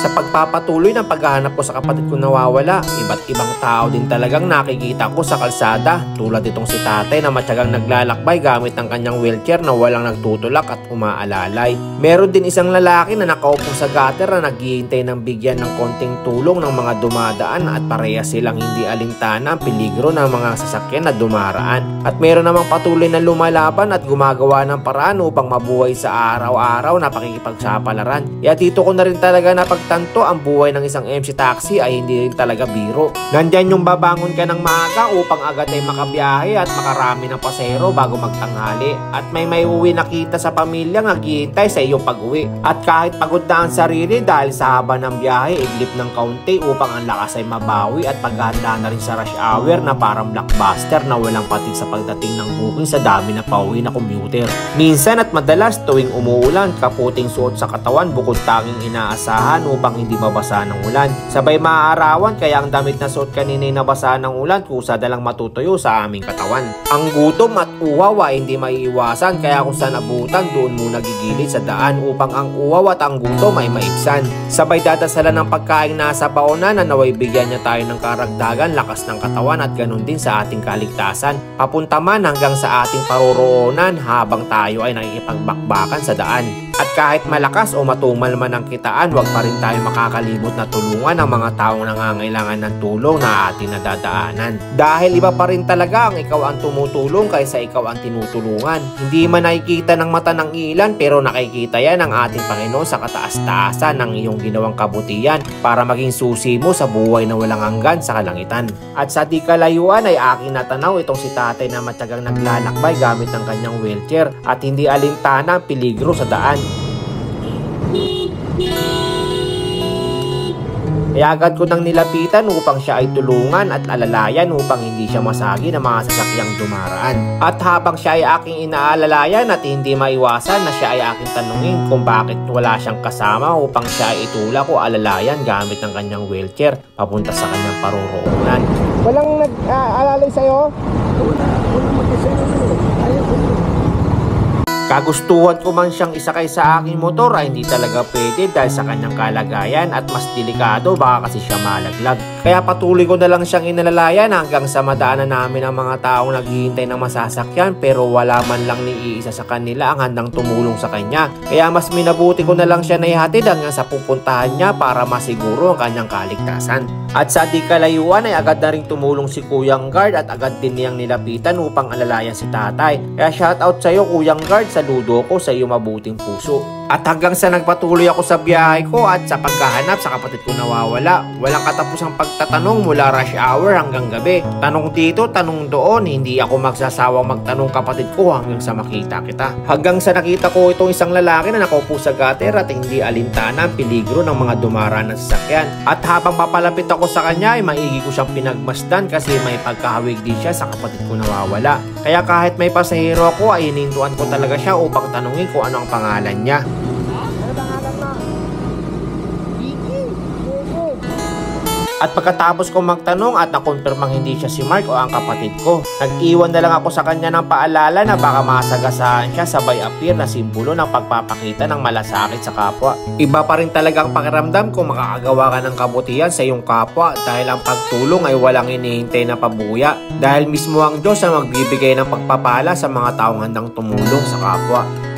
Sa pagpapatuloy ng paghahanap ko sa kapatid ko nawawala, iba't ibang tao din talagang nakikita ko sa kalsada, tulad itong si tatay na matyagang naglalakbay gamit ang kanyang wheelchair na walang nagtutulak at umaalalay. Meron din isang lalaki na nakaupo sa gutter na naghihintay ng bigyan ng konting tulong ng mga dumadaan at pareha silang hindi alintana ang peligro ng mga sasakyan na dumaraan. At meron namang patuloy na lumalaban at gumagawa ng paraan upang mabuhay sa araw-araw na pakikipagsapalaran. Kaya dito ko na rin talaga napagtanto ang buhay ng isang MC taxi ay hindi rin talaga biro. Nandyan yung babangon ka ng maaga upang agad ay makabiyahe at makarami ng pasahero bago magtanghali. At may uwi na kita sa pamilyang naghihintay sa iyong pag-uwi. At kahit pagod na ang sarili dahil sa haba ng biyahe, iglip ng kaunti upang ang lakas ay mabawi at paghahanda na rin sa rush hour na parang blockbuster na walang patid sa pagdating ng booking sa dami na pauwi na commuter. Minsan at madalas tuwing umuulan, kaputing suot sa katawan bukod tanging inaasahan upang hindi mabasa ng ulan. Sabay maaarawan kaya ang damit na suot kanina ay nabasa ng ulan kusa dalang matutuyo sa aming katawan. Ang gutom at uwaw ay hindi maiiwasan kaya kung saan abutan doon muna gigilid sa daan upang ang uwaw at ang gutom ay maibsan. Sabay dadasalan ng pagkain nasa baonan na naway bigyan niya tayo ng karagdagan lakas ng katawan at ganun din sa ating kaligtasan. Papunta man hanggang sa ating paroroonan habang tayo ay nakikipagbakbakan sa daan. At kahit malakas o matumal man ang kitaan, wag pa rin tayo makakalimot na tulungan ang mga taong nangangailangan ng tulong na ating nadadaanan. Dahil iba pa rin talaga ang ikaw ang tumutulong kaysa ikaw ang tinutulungan. Hindi man nakikita ng mata ng ilan pero nakikita yan ng ating Panginoon sa kataas-taasan ng iyong ginawang kabutihan para maging susi mo sa buhay na walang hanggan sa kalangitan. At sa di kalayuan ay aking natanaw itong si tatay na matyagang naglalakbay gamit ang kanyang wheelchair at hindi alintana ang peligro sa daan. Kaya agad ko nang nilapitan upang siya ay tulungan at alalayan upang hindi siya masagi ng mga sasakyang dumaraan. At habang siya ay aking inaalalayan at hindi maiwasan na siya ay aking tanungin kung bakit wala siyang kasama upang siya ay itulak o alalayan gamit ng kanyang wheelchair papunta sa kanyang paroroonan. Walang nag-aalalay sa'yo? Kagustuhan ko man siyang isakay sa aking motor ay hindi talaga pwede dahil sa kanyang kalagayan at mas delikado baka kasi siya malaglag. Kaya patuloy ko na lang siyang inalalayan hanggang sa madaanan namin ang mga taong naghihintay ng masasakyan pero wala man lang ni iisa sa kanila ang handang tumulong sa kanya. Kaya mas minabuti ko na lang siya na ihatid hanggang sa pupuntahan niya para masiguro ang kanyang kaligtasan. At sa di kalayuan ay agad na rin tumulong si Kuyang Guard at agad din niyang nilapitan upang alalayan si tatay. Kaya shoutout sa iyo Kuyang Guard, saludo ko sa iyo mabuting puso. At hanggang sa nagpatuloy ako sa biyahe ko at sa paghahanap sa kapatid ko nawawala, walang katapusang pagtatanong mula rush hour hanggang gabi. Tanong dito, tanong doon, hindi ako magsasawang magtanong kapatid ko hanggang sa makita kita. Hanggang sa nakita ko itong isang lalaki na nakaupo sa gutter at hindi alintana ang peligro ng mga dumaraan ng sasakyan. At habang papalapit ako sa kanya ay maigi ko siyang pinagmasdan kasi may pagkahawig din siya sa kapatid ko nawawala. Kaya kahit may pasahero ako ay hinintuan ko talaga siya upang tanungin kung ano ang pangalan niya. At pagkatapos kong magtanong at nakonfirmang hindi siya si Mark o ang kapatid ko, nag-iwan na lang ako sa kanya ng paalala na baka masagasaan siya sabay appear na simbolo ng pagpapakita ng malasakit sa kapwa. Iba pa rin talagang pakiramdam kung makakagawa ka ng kabutihan sa iyong kapwa dahil ang pagtulong ay walang hinihintay na pabuya dahil mismo ang Diyos ang magbibigay ng pagpapala sa mga taong handang tumulong sa kapwa.